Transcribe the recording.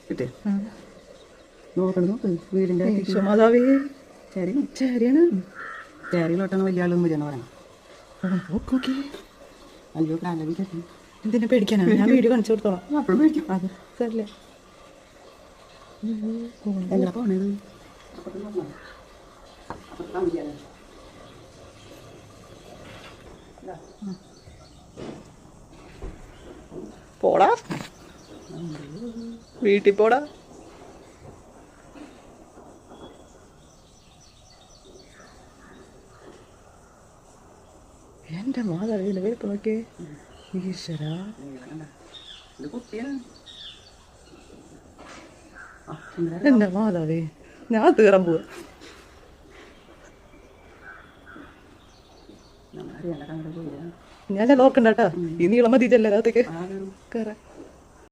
കിട്ടേ നോക്കണം നോക്ക് വീടിൻ്റെ മാതാവേ ചേരി ശരിയാണ്. ചേരിയിലോട്ടാണ് വലിയ ആളൊന്നും വരികയെന്ന് പറയാം. നോക്കി അയ്യോ കാലവി കെട്ടി എന്തിനാ പേടിക്കാനാ? ഞാൻ വീഡിയോ കാണിച്ചു കൊടുത്തോളാം. അപ്പോഴും പേടിക്കും. അത് സല്ലേ എങ്ങനെ പോണത്? പോടാ വീട്ടിൽ പോടാ. എൻ്റെ മാതാവിൻ്റെ വേപ്പ് നോക്കിയേ. ഈശ്വരാ എൻ്റെ മാതാവേ, ഞാൻ തീറാൻ പോവാ. ഞാൻ നോക്കണ്ട കേട്ടാ. ഈ നീളം മതി ചെല്ലാത്തേക്ക് കയറാൻ.